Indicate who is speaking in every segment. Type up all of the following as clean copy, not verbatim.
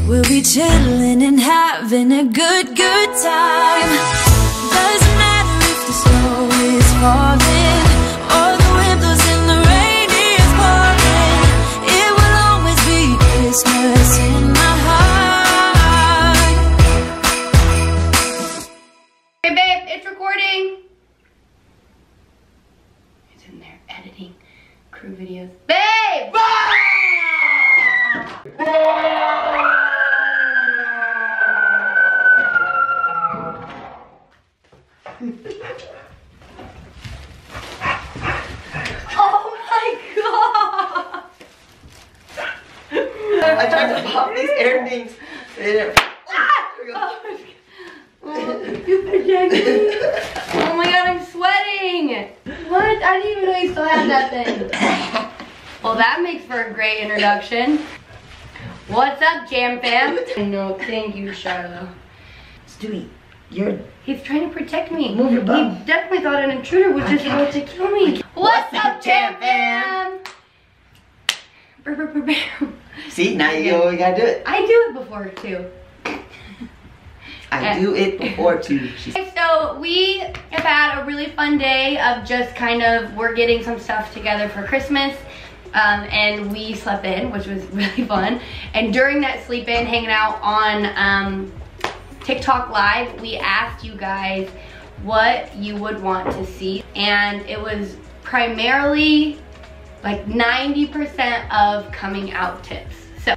Speaker 1: We'll be chilling and having a good time. Doesn't matter if the snow is falling or the wind blows and the rain is pouring. It will always be Christmas in my heart.
Speaker 2: Hey babe, it's recording. It's in there editing crew videos. Babe! Oh my god!
Speaker 3: I tried to pop these air things.
Speaker 2: You protected me. Oh my god, I'm sweating. What? I didn't even know you still had that thing. Well, that makes for a great introduction. What's up, Jam Fam? No, thank you, Shiloh.
Speaker 3: Stewie,
Speaker 2: He's trying to protect me.
Speaker 3: Move your bum.
Speaker 2: He definitely thought an intruder was just about to kill me. What's up, Jam Fam?
Speaker 3: See, now you know we gotta do it.
Speaker 2: I do it before too.
Speaker 3: I do it before too.
Speaker 2: So we have had a really fun day of just kind of, we're getting some stuff together for Christmas. And we slept in, which was really fun. And during that sleep in, hanging out on TikTok Live, we asked you guys what you would want to see. And it was primarily like 90% of coming out tips. So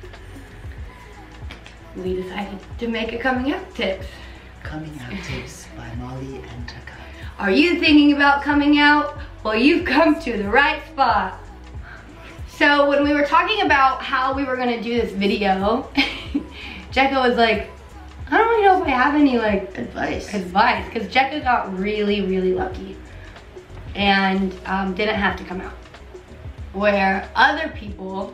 Speaker 2: we decided to make a coming out tips.
Speaker 3: Coming Out Tips by Molly and Taka.
Speaker 2: Are you thinking about coming out? Well, you've come to the right spot. So when we were talking about how we were gonna do this video, Jekka was like, I don't really know if I have any like advice, because Jekka got really, really lucky and didn't have to come out. Where other people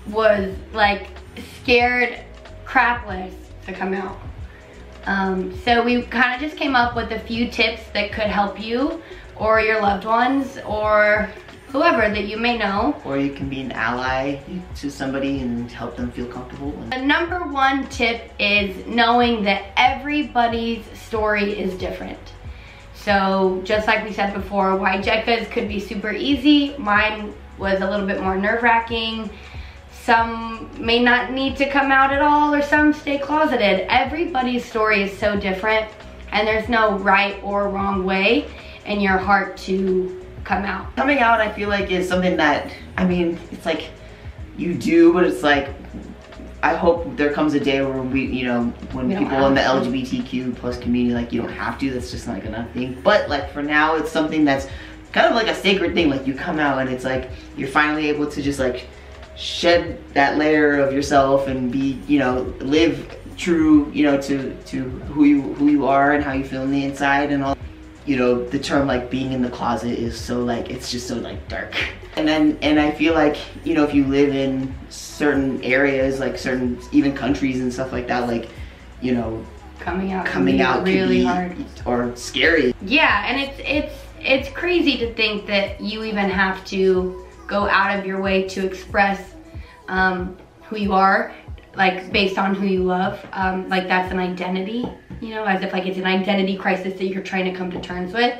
Speaker 2: was like scared crapless to come out. So we kind of just came up with a few tips that could help you or your loved ones or whoever that you may know.
Speaker 3: Or you can be an ally to somebody and help them feel comfortable.
Speaker 2: The number one tip is knowing that everybody's story is different. So just like we said before, why Jekka's could be super easy, mine was a little bit more nerve-wracking. Some may not need to come out at all, or some stay closeted. Everybody's story is so different, and there's no right or wrong way in your heart to come out.
Speaker 3: Coming out, I feel like, is something that, I mean, it's like you do, but it's like, I hope there comes a day where we, you know, when people in the LGBTQ plus community, like, you don't have to, that's just like another thing. But like for now, it's something that's kind of like a sacred thing. Like you come out and it's like, you're finally able to just like shed that layer of yourself and be, you know, live true, you know, to who you are and how you feel on the inside and all. You know, the term like being in the closet is so like, it's just so like dark. And I feel like, you know, if you live in certain areas, like certain even countries and stuff like that, like, you know, coming out really hard or scary.
Speaker 2: Yeah, and it's crazy to think that you even have to go out of your way to express who you are, like based on who you love. Like that's an identity, you know, as if like it's an identity crisis that you're trying to come to terms with.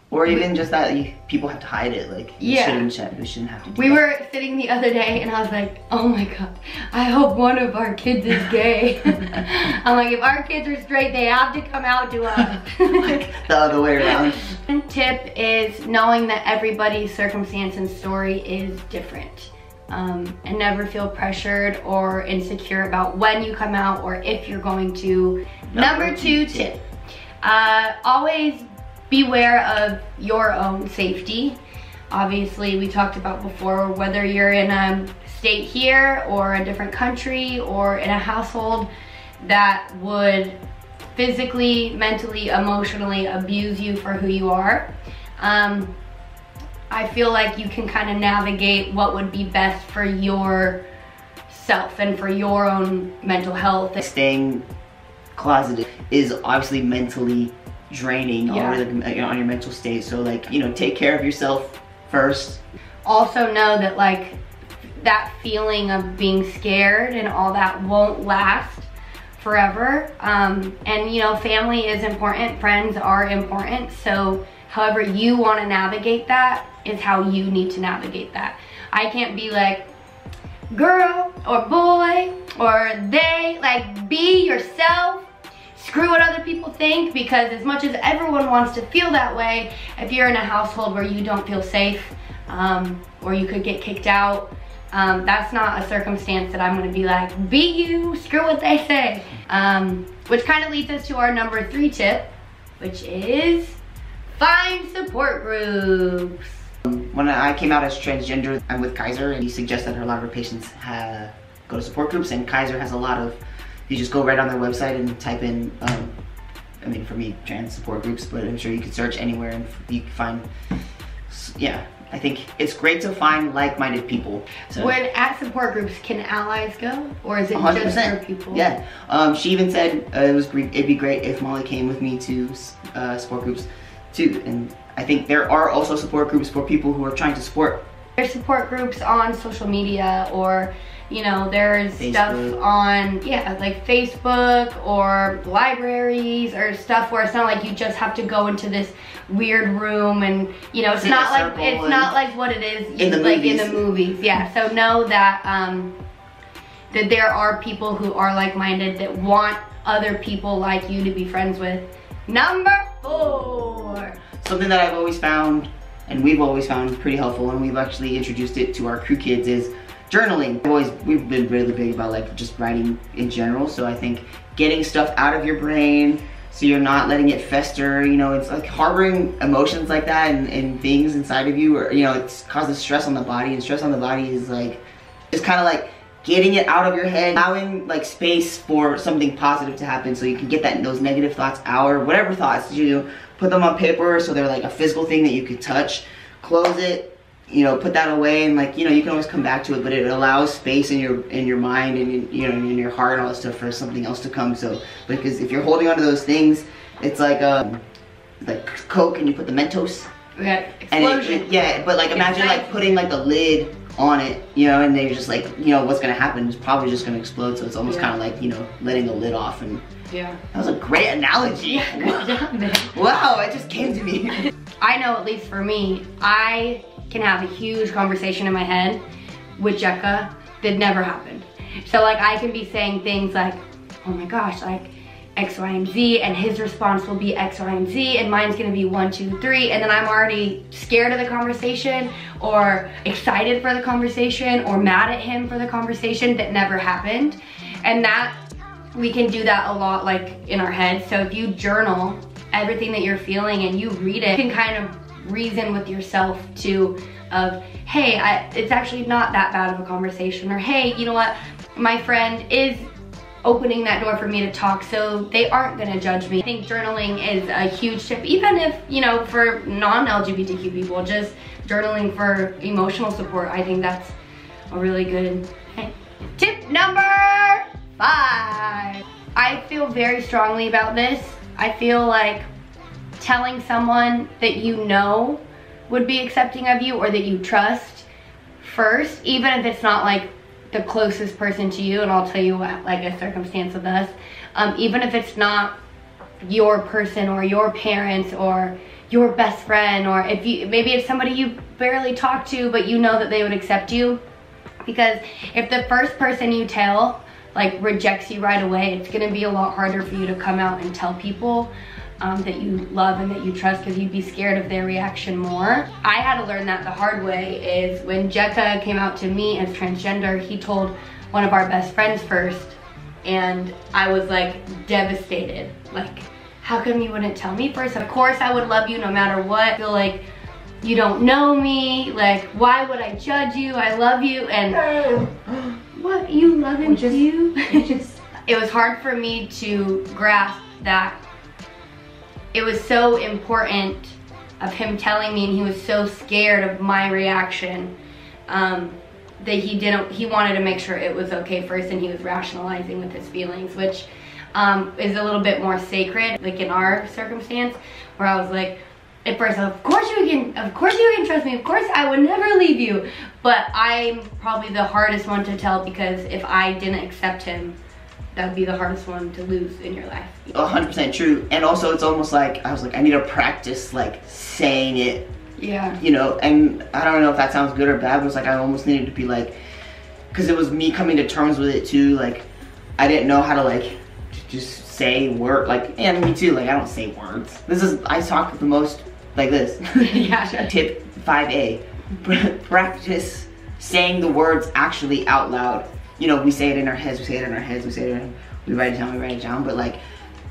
Speaker 3: Or even just that people have to hide it, like you shouldn't have to do
Speaker 2: We were sitting the other day and I was like, oh my god, I hope one of our kids is gay. I'm like, if our kids are straight, they have to come out to us.
Speaker 3: Like the other way around.
Speaker 2: One tip is knowing that everybody's circumstance and story is different. And never feel pressured or insecure about when you come out or if you're going to. Number two tip, always beware of your own safety. Obviously, we talked about before, whether you're in a state here or a different country or in a household that would physically, mentally, emotionally abuse you for who you are. I feel like you can kind of navigate what would be best for yourself and for your own mental health.
Speaker 3: Staying closeted is obviously mentally draining on your mental state. So like, you know, take care of yourself first.
Speaker 2: Also know that like that feeling of being scared and all that won't last forever. And you know, family is important, friends are important, so however you want to navigate that is how you need to navigate that. I can't be like, girl or boy or they, like, be yourself, screw what other people think, because as much as everyone wants to feel that way, if you're in a household where you don't feel safe, or you could get kicked out, that's not a circumstance that I'm gonna be like, be you, screw what they say. Which kind of leads us to our number 3 tip, which is find support groups.
Speaker 3: When I came out as transgender, I'm with Kaiser, and he suggests that a lot of our patients go to support groups, and Kaiser has a lot of, you just go right on their website and type in, I mean, for me, trans support groups, but I'm sure you could search anywhere and you can find, yeah. I think it's great to find like-minded people. So,
Speaker 2: when at support groups, can allies go? Or is it
Speaker 3: 100%.
Speaker 2: just for people?
Speaker 3: Yeah. She even said it'd be great if Molly came with me to support groups too. And I think there are also support groups for people who are trying to support.
Speaker 2: There's support groups on social media, or you know, there's
Speaker 3: Facebook.
Speaker 2: stuff on, yeah, like Facebook or libraries or stuff where it's not like you just have to go into this weird room and, you know, it's not like what it is
Speaker 3: in the
Speaker 2: like
Speaker 3: movies.
Speaker 2: in the movies. Yeah, so know that that there are people who are like-minded that want other people like you to be friends with. Number 4.
Speaker 3: Something that I've always found, and we've always found pretty helpful, and we've actually introduced it to our crew kids, is journaling. We've been really big about like just writing in general, so I think getting stuff out of your brain so you're not letting it fester, you know, it's like harboring emotions like that and things inside of you, or, you know, it causes stress on the body, and stress on the body is like, it's kind of like getting it out of your head, allowing like space for something positive to happen so you can get those negative thoughts out, or whatever thoughts, you put them on paper so they're like a physical thing that you could touch, close it, you know, put that away, and like, you know, you can always come back to it, but it allows space in your mind and in your heart and all that stuff for something else to come. So because if you're holding on to those things, it's like Coke and you put the Mentos,
Speaker 2: yeah, explosion.
Speaker 3: And yeah, but like imagine like putting like the lid on it, you know, and they're just like, you know, what's gonna happen? It's probably just gonna explode. So it's almost kind of like, you know, letting the lid off. And
Speaker 2: yeah,
Speaker 3: that was a great analogy.
Speaker 2: Yeah, good job, man.
Speaker 3: Wow, it just came to me.
Speaker 2: I know, at least for me, I can have a huge conversation in my head with Jekka that never happened. So like I can be saying things like, oh my gosh, like X, Y, and Z, and his response will be X, Y, and Z, and mine's gonna be 1, 2, 3, and then I'm already scared of the conversation, or excited for the conversation, or mad at him for the conversation that never happened. And that, we can do that a lot like in our heads. So if you journal everything that you're feeling and you read it, you can kind of reason with yourself too, of, hey, it's actually not that bad of a conversation, or hey, you know what, my friend is opening that door for me to talk, so they aren't gonna judge me. I think journaling is a huge tip, even if, you know, for non-LGBTQ people, just journaling for emotional support. I think that's a really good thing. Tip number 5. I feel very strongly about this. I feel like telling someone that you know would be accepting of you, or that you trust first, even if it's not like the closest person to you, and I'll tell you what, like a circumstance with us, even if it's not your person or your parents or your best friend, or if you, maybe it's somebody you barely talk to but you know that they would accept you, because if the first person you tell like rejects you right away, it's gonna be a lot harder for you to come out and tell people that you love and that you trust, because you'd be scared of their reaction more. I had to learn that the hard way. Is when Jekka came out to me as transgender, he told one of our best friends first, and I was like devastated. Like, how come you wouldn't tell me first? Of course I would love you no matter what. I feel like you don't know me, like why would I judge you? I love you. And what, you love him too? It was hard for me to grasp that it was so important of him telling me, and he was so scared of my reaction, that he wanted to make sure it was okay first, and he was rationalizing with his feelings, which is a little bit more sacred, like in our circumstance, where I was like, at first, of course you can trust me. Of course I would never leave you. But I'm probably the hardest one to tell, because if I didn't accept him, that would be the hardest one to lose in your life.
Speaker 3: 100% true. And also it's almost like, I was like, I need to practice like saying it.
Speaker 2: Yeah.
Speaker 3: You know, and I don't know if that sounds good or bad, but it's like I almost needed to be like, because it was me coming to terms with it too. Like, I didn't know how to like just say word, like, and me too, like I don't say words. I talk the most like this.
Speaker 2: Yeah.
Speaker 3: Tip 5A, practice saying the words actually out loud. You know, we say it in our heads, we write it down, but like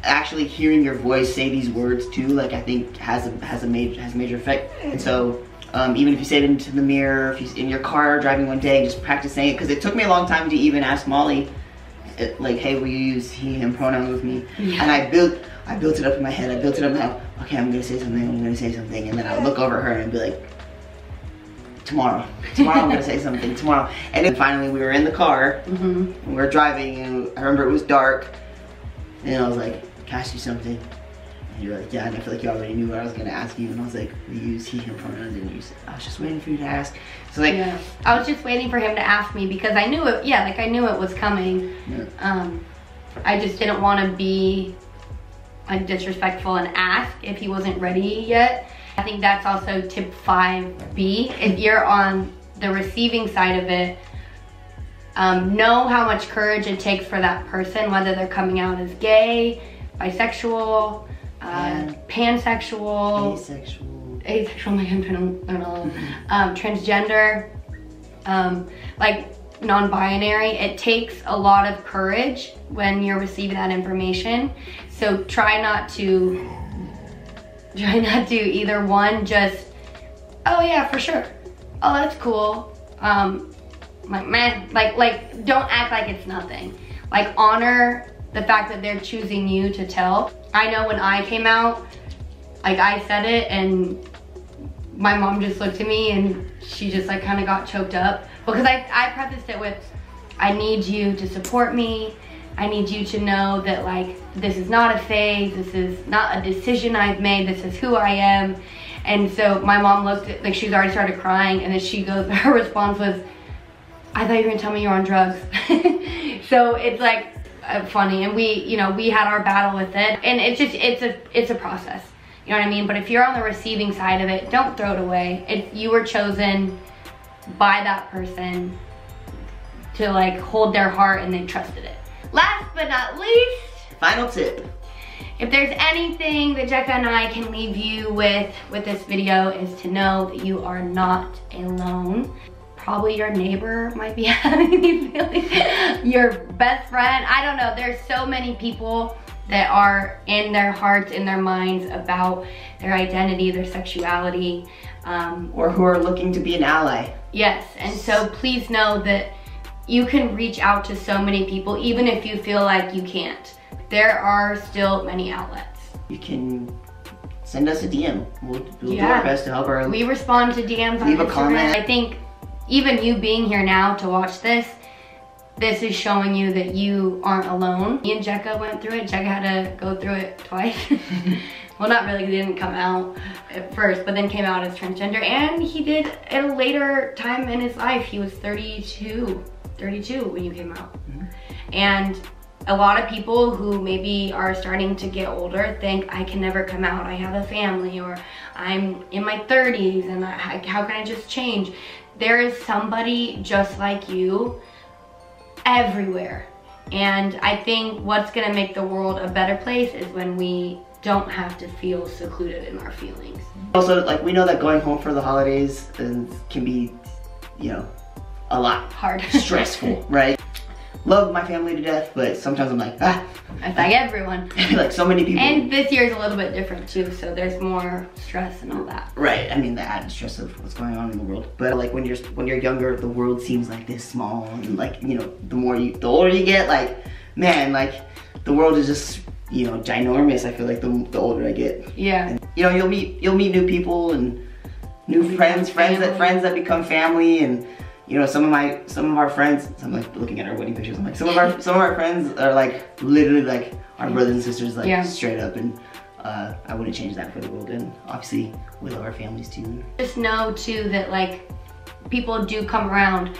Speaker 3: actually hearing your voice say these words too, like I think has a major effect. And so even if you say it into the mirror, if you're in your car driving one day, just practice saying it, because it took me a long time to even ask Molly, like, hey, will you use he, him pronouns with me? Yeah. And I built it up in my head. Okay, I'm gonna say something, and then I would look over her and be like, tomorrow I'm gonna say something, tomorrow. And then finally we were in the car, and we were driving, and I remember it was dark, and I was like, can I ask you something? And you're like, yeah, and I feel like you already knew what I was gonna ask you, and I was like, we use he, him pronouns, and you said, I was just waiting for you to ask. So like,
Speaker 2: yeah. I was just waiting for him to ask me, because I knew it, yeah, like I knew it was coming. Yeah. I just didn't want to be like disrespectful and ask if he wasn't ready yet. I think that's also tip 5B. If you're on the receiving side of it, know how much courage it takes for that person, whether they're coming out as gay, bisexual, pansexual, asexual, like I'm trying to learn all of them, transgender, like non-binary. It takes a lot of courage when you're receiving that information. So try not to either one, just, oh yeah, for sure, oh that's cool, like man, like don't act like it's nothing. Like honor the fact that they're choosing you to tell. I know when I came out, like I said it and my mom just looked at me and she just like kind of got choked up, because I prefaced it with, I need you to support me. I need you to know that like, this is not a phase, this is not a decision I've made, this is who I am. And so my mom looked at, like she's already started crying, and then she goes, her response was, I thought you were gonna tell me you're on drugs. So it's like funny, and we had our battle with it, and it's just, it's a process. You know what I mean? But if you're on the receiving side of it, don't throw it away. You were chosen by that person to like hold their heart, and they trusted it. Last but not least,
Speaker 3: final tip.
Speaker 2: If there's anything that Jekka and I can leave you with this video, is to know that you are not alone. Probably your neighbor might be having these feelings, your best friend, I don't know. There's so many people that are in their hearts, in their minds about their identity, their sexuality.
Speaker 3: Or who are looking to be an ally.
Speaker 2: Yes, and so please know that you can reach out to so many people, even if you feel like you can't. There are still many outlets. You can
Speaker 3: send us a DM. We'll do our best to help her.
Speaker 2: We respond to DMs on Instagram. Leave a comment. I think even you being here now to watch this is showing you that you aren't alone. Me and Jekka went through it. Jekka had to go through it twice. Well, not really, he didn't come out at first, but then came out as transgender, and he did at a later time in his life. He was 32 when you came out. And a lot of people who maybe are starting to get older think, I can never come out, I have a family, or I'm in my 30s, and how can I just change? There is somebody just like you everywhere. And I think what's gonna make the world a better place is when we don't have to feel secluded in our feelings.
Speaker 3: Also, like, we know that going home for the holidays can be, you know, a lot
Speaker 2: hard,
Speaker 3: stressful, right? Love my family to death, but sometimes I'm like, ah.
Speaker 2: It's like everyone.
Speaker 3: Like so many people.
Speaker 2: And this year is a little bit different too, so there's more stress and all that.
Speaker 3: Right, I mean the added stress of what's going on in the world. But like when you're younger, the world seems like this small, and like, you know, the older you get, like, man, like the world is just, you know, ginormous. I feel like the older I get.
Speaker 2: Yeah.
Speaker 3: And, you know, you'll meet new people and new friends that become family, and you know, some of our friends, I'm like looking at our wedding pictures, I'm like, some of our friends are like literally like our brothers and sisters, like straight up. And I wouldn't change that for the world, and obviously we love our families too.
Speaker 2: Just know too that like people do come around.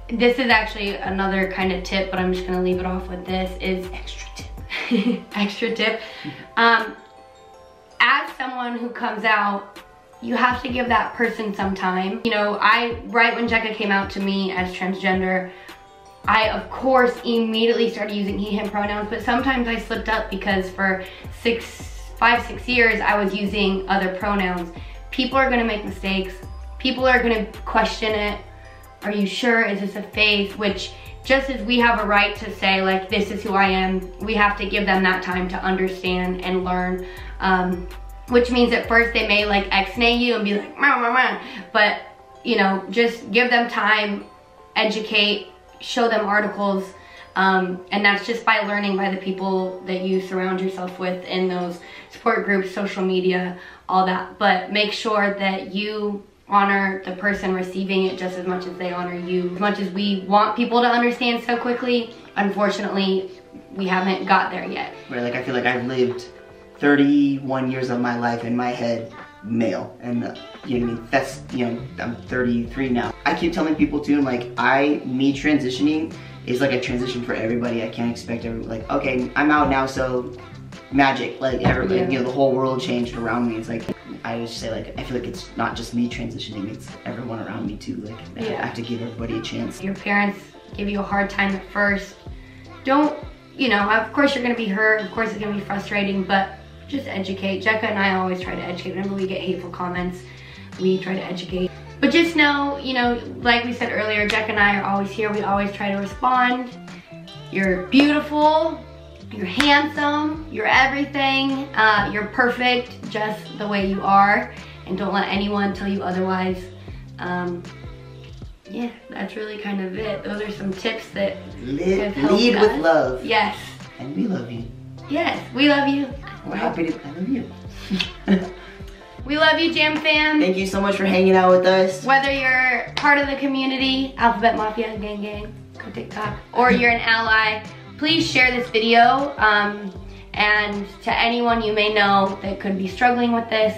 Speaker 2: This is actually another kind of tip, but I'm just gonna leave it off with this, is extra tip. Extra tip. As someone who comes out, you have to give that person some time. You know, right when Jekka came out to me as transgender, I of course immediately started using he, him pronouns, but sometimes I slipped up because for 5-6 years I was using other pronouns. People are gonna make mistakes. People are gonna question it. Are you sure? Is this a phase? Which, just as we have a right to say like, this is who I am, we have to give them that time to understand and learn. Which means at first they may like ex-nay you and be like, mah, mah, mah. But you know, just give them time, educate, show them articles, and that's just by learning by the people that you surround yourself with in those support groups, social media, all that. But make sure that you honor the person receiving it just as much as they honor you. As much as we want people to understand so quickly, unfortunately, we haven't got there yet.
Speaker 3: Right, like I feel like I've lived 31 years of my life in my head male, and you know what I mean, that's, you know, I'm 33 now. I keep telling people too, like me transitioning is like a transition for everybody. I can't expect everyone, like, okay, I'm out now, so magic, like everybody, you know, the whole world changed around me. It's like, I just say like, I feel like it's not just me transitioning, it's everyone around me too. Like I have to give everybody a chance.
Speaker 2: Your parents give you a hard time at first. Don't, you know, of course you're gonna be hurt, of course it's gonna be frustrating, but just educate. Jekka and I always try to educate. Whenever we get hateful comments, we try to educate. But just know, you know, like we said earlier, Jekka and I are always here. We always try to respond. You're beautiful, you're handsome, you're everything. You're perfect just the way you are, and don't let anyone tell you otherwise. Yeah, that's really kind of it. Those are some tips that
Speaker 3: lead with love.
Speaker 2: Yes.
Speaker 3: And we love you.
Speaker 2: Yes, we love you.
Speaker 3: We're happy to, I love you.
Speaker 2: We love you, Jam Fam.
Speaker 3: Thank you so much for hanging out with us.
Speaker 2: Whether you're part of the community, Alphabet Mafia, gang gang, go TikTok, or you're an ally, please share this video. And to anyone you may know that could be struggling with this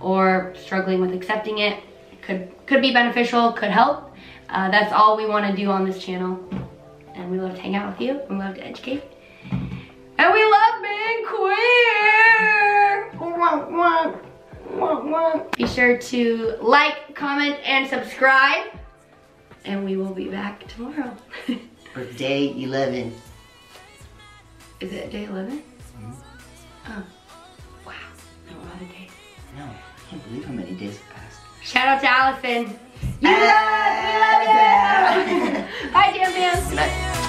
Speaker 2: or struggling with accepting it, could be beneficial, could help. That's all we want to do on this channel. And we love to hang out with you, we love to educate. And we love being queer! Be sure to like, comment, and subscribe. And we will be back tomorrow.
Speaker 3: For day 11.
Speaker 2: Is it day 11?
Speaker 3: Mm-hmm.
Speaker 2: Oh, wow. A lot of days.
Speaker 3: I know. I can't believe how many days have passed.
Speaker 2: Shout out to Allison. We love you! Bye, Jam Fam.
Speaker 3: Good night.